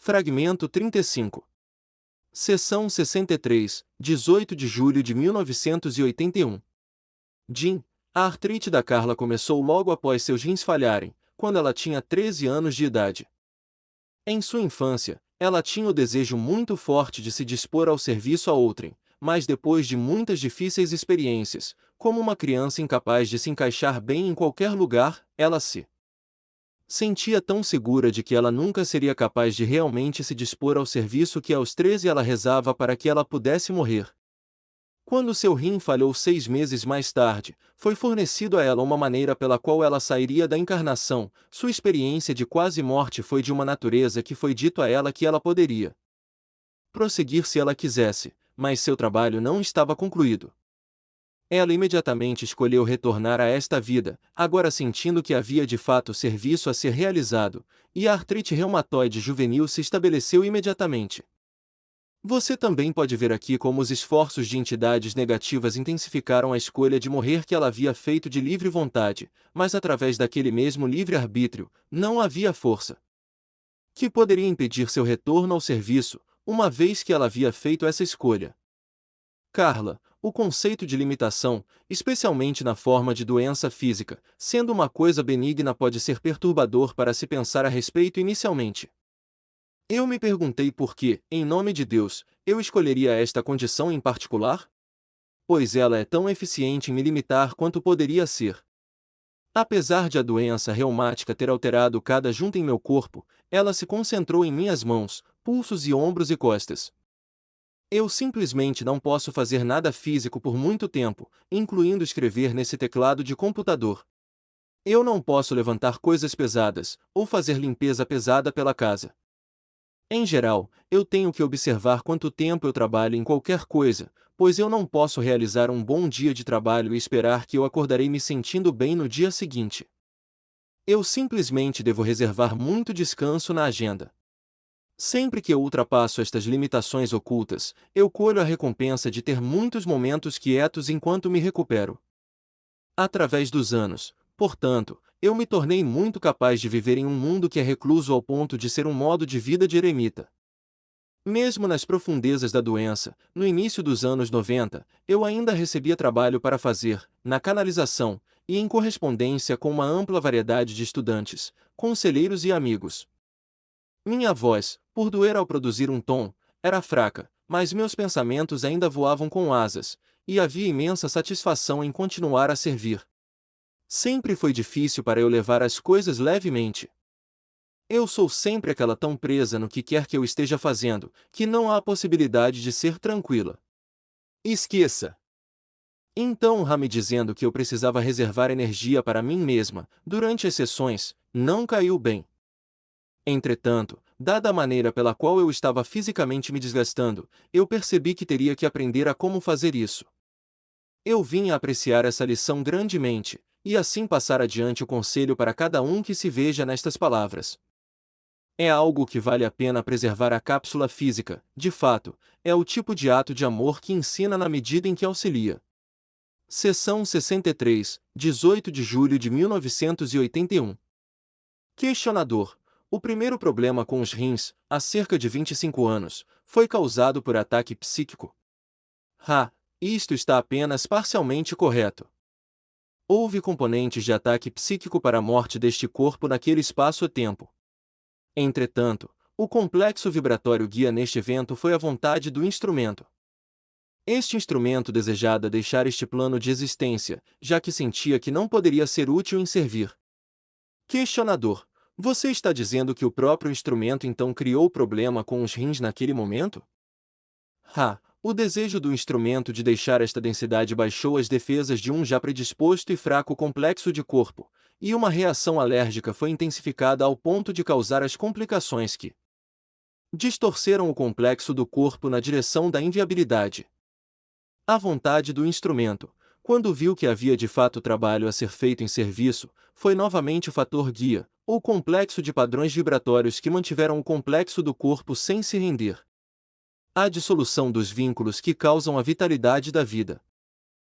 Fragmento 35. Seção 63, 18 de julho de 1981. Jim, a artrite da Carla começou logo após seus rins falharem, quando ela tinha 13 anos de idade. Em sua infância, ela tinha o desejo muito forte de se dispor ao serviço a outrem, mas depois de muitas difíceis experiências, como uma criança incapaz de se encaixar bem em qualquer lugar, ela se sentia tão segura de que ela nunca seria capaz de realmente se dispor ao serviço que aos 13 ela rezava para que ela pudesse morrer. Quando seu rim falhou 6 meses mais tarde, foi fornecido a ela uma maneira pela qual ela sairia da encarnação. Sua experiência de quase morte foi de uma natureza que foi dito a ela que ela poderia prosseguir se ela quisesse, mas seu trabalho não estava concluído. Ela imediatamente escolheu retornar a esta vida, agora sentindo que havia de fato serviço a ser realizado, e a artrite reumatoide juvenil se estabeleceu imediatamente. Você também pode ver aqui como os esforços de entidades negativas intensificaram a escolha de morrer que ela havia feito de livre vontade, mas através daquele mesmo livre-arbítrio, não havia força que poderia impedir seu retorno ao serviço, uma vez que ela havia feito essa escolha. Carla, o conceito de limitação, especialmente na forma de doença física, sendo uma coisa benigna, pode ser perturbador para se pensar a respeito inicialmente. Eu me perguntei por que, em nome de Deus, eu escolheria esta condição em particular? Pois ela é tão eficiente em me limitar quanto poderia ser. Apesar de a doença reumática ter alterado cada junta em meu corpo, ela se concentrou em minhas mãos, pulsos e ombros e costas. Eu simplesmente não posso fazer nada físico por muito tempo, incluindo escrever nesse teclado de computador. Eu não posso levantar coisas pesadas, ou fazer limpeza pesada pela casa. Em geral, eu tenho que observar quanto tempo eu trabalho em qualquer coisa, pois eu não posso realizar um bom dia de trabalho e esperar que eu acordarei me sentindo bem no dia seguinte. Eu simplesmente devo reservar muito descanso na agenda. Sempre que eu ultrapasso estas limitações ocultas, eu colho a recompensa de ter muitos momentos quietos enquanto me recupero. Através dos anos, portanto, eu me tornei muito capaz de viver em um mundo que é recluso ao ponto de ser um modo de vida de eremita. Mesmo nas profundezas da doença, no início dos anos 90, eu ainda recebia trabalho para fazer, na canalização, e em correspondência com uma ampla variedade de estudantes, conselheiros e amigos. Minha voz, por doer ao produzir um tom, era fraca, mas meus pensamentos ainda voavam com asas, e havia imensa satisfação em continuar a servir. Sempre foi difícil para eu levar as coisas levemente. Eu sou sempre aquela tão presa no que quer que eu esteja fazendo, que não há possibilidade de ser tranquila. Esqueça! Então me dizendo que eu precisava reservar energia para mim mesma, durante as sessões, não caiu bem. Entretanto, dada a maneira pela qual eu estava fisicamente me desgastando, eu percebi que teria que aprender a como fazer isso. Eu vim a apreciar essa lição grandemente, e assim passar adiante o conselho para cada um que se veja nestas palavras. É algo que vale a pena preservar a cápsula física, de fato, é o tipo de ato de amor que ensina na medida em que auxilia. Seção 63, 18 de julho de 1981. Questionador. O primeiro problema com os rins, há cerca de 25 anos, foi causado por ataque psíquico. Isto está apenas parcialmente correto. Houve componentes de ataque psíquico para a morte deste corpo naquele espaço-tempo. Entretanto, o complexo vibratório guia neste evento foi a vontade do instrumento. Este instrumento desejava deixar este plano de existência, já que sentia que não poderia ser útil em servir. Questionador. Você está dizendo que o próprio instrumento então criou o problema com os rins naquele momento? O desejo do instrumento de deixar esta densidade baixou as defesas de um já predisposto e fraco complexo de corpo, e uma reação alérgica foi intensificada ao ponto de causar as complicações que distorceram o complexo do corpo na direção da inviabilidade. A vontade do instrumento, quando viu que havia de fato trabalho a ser feito em serviço, foi novamente o fator guia, ou complexo de padrões vibratórios que mantiveram o complexo do corpo sem se render. A dissolução dos vínculos que causam a vitalidade da vida.